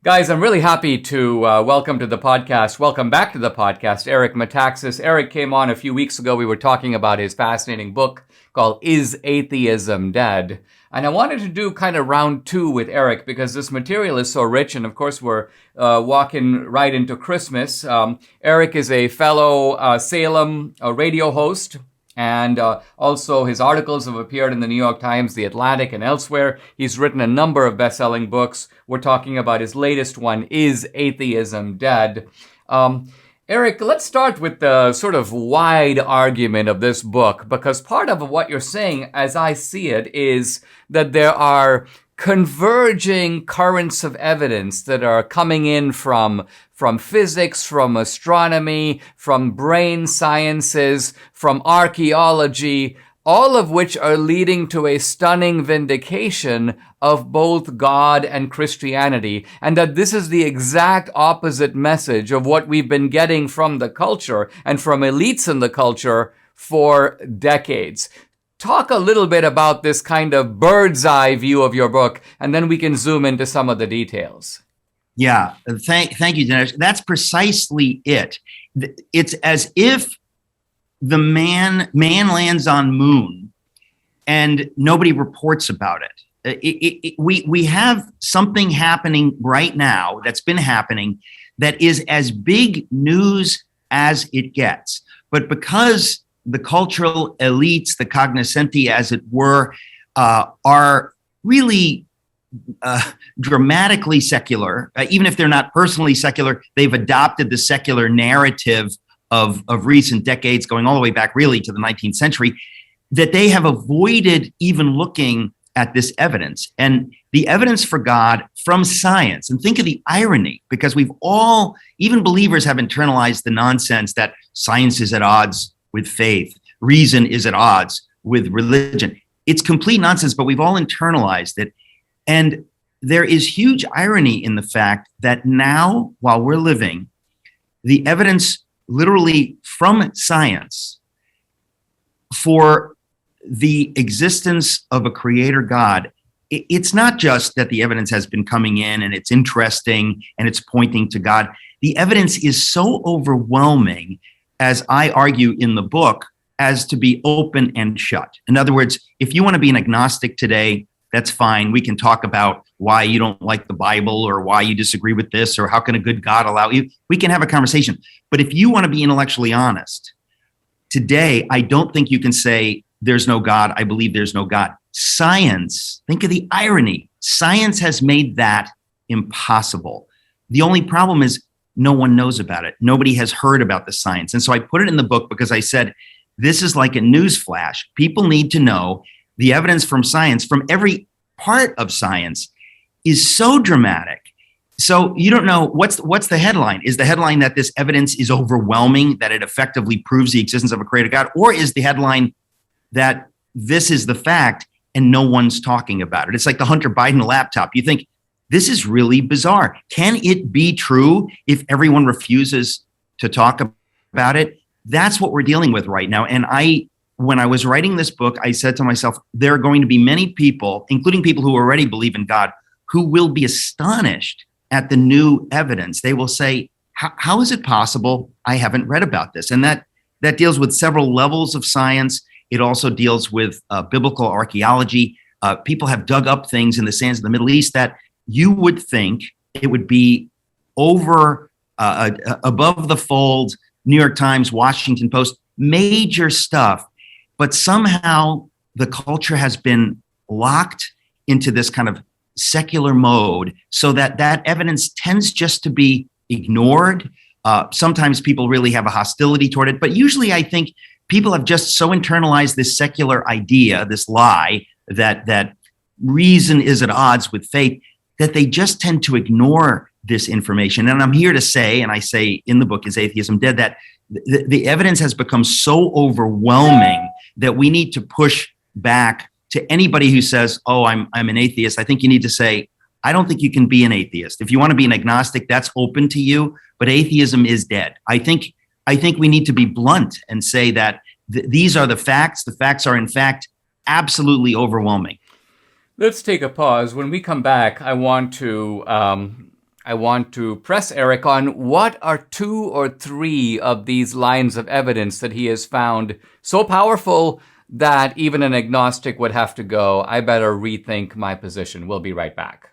Guys, I'm really happy to welcome back to the podcast, Eric Metaxas. Eric came on a few weeks ago. We were talking about his fascinating book called Is Atheism Dead? And I wanted to do kind of round two with Eric because this material is so rich. And of course, we're walking right into Christmas. Eric is a fellow Salem radio host. And also his articles have appeared in the New York Times, The Atlantic, and elsewhere. He's written a number of best-selling books. We're talking about his latest one, Is Atheism Dead? Eric, let's start with the sort of wide argument of this book, because part of what you're saying, as I see it, is that there are converging currents of evidence that are coming in from physics, from astronomy, from brain sciences, from archaeology, all of which are leading to a stunning vindication of both God and Christianity, and that this is the exact opposite message of what we've been getting from the culture and from elites in the culture for decades. Talk a little bit about this kind of bird's eye view of your book, and then we can zoom into some of the details. Yeah, thank you, Dinesh. That's precisely it. It's as if the man lands on moon and nobody reports about it. We have something happening right now that's been happening that is as big news as it gets. But because the cultural elites, the cognoscenti, as it were, are really dramatically secular. Even if they're not personally secular, they've adopted the secular narrative of recent decades, going all the way back really to the 19th century, that they have avoided even looking at this evidence. And the evidence for God from science, and think of the irony, because we've all, even believers, have internalized the nonsense that science is at odds with faith, reason is at odds with religion. It's complete nonsense, but we've all internalized it. And there is huge irony in the fact that now, while we're living, the evidence literally from science for the existence of a creator God, it's not just that the evidence has been coming in and it's interesting and it's pointing to God. The evidence is so overwhelming, as I argue in the book, as to be open and shut. In other words, if you want to be an agnostic today, that's fine. We can talk about why you don't like the Bible or why you disagree with this or how can a good God allow you. We can have a conversation. But if you want to be intellectually honest, today, I don't think you can say there's no God. I believe there's no God. Science, think of the irony. Science has made that impossible. The only problem is no one knows about it. Nobody has heard about the science. And so I put it in the book because I said, this is like a news flash. People need to know the evidence from science, from every part of science, is so dramatic. So you don't know what's the headline. Is the headline that this evidence is overwhelming, that it effectively proves the existence of a creator God? Or is the headline that this is the fact and no one's talking about it? It's like the Hunter Biden laptop. You think, this is really bizarre. Can it be true if everyone refuses to talk about it? That's what we're dealing with right now. And when I was writing this book, I said to myself, there are going to be many people, including people who already believe in God, who will be astonished at the new evidence. They will say, how is it possible I haven't read about this? And that deals with several levels of science. It also deals with biblical archaeology. People have dug up things in the sands of the Middle East that you would think it would be over, above the fold, New York Times, Washington Post, major stuff. But somehow the culture has been locked into this kind of secular mode so that evidence tends just to be ignored. Sometimes people really have a hostility toward it. But usually I think people have just so internalized this secular idea, this lie, that reason is at odds with faith, that they just tend to ignore this information. And I'm here to say, and I say in the book, Is Atheism Dead?, that the evidence has become so overwhelming that we need to push back to anybody who says, oh, I'm an atheist. I think you need to say, I don't think you can be an atheist. If you want to be an agnostic, that's open to you, but atheism is dead. I think we need to be blunt and say that these are the facts. The facts are, in fact, absolutely overwhelming. Let's take a pause. When we come back, I want to I want to press Eric on what are 2 or 3 of these lines of evidence that he has found so powerful that even an agnostic would have to go, I better rethink my position. We'll be right back.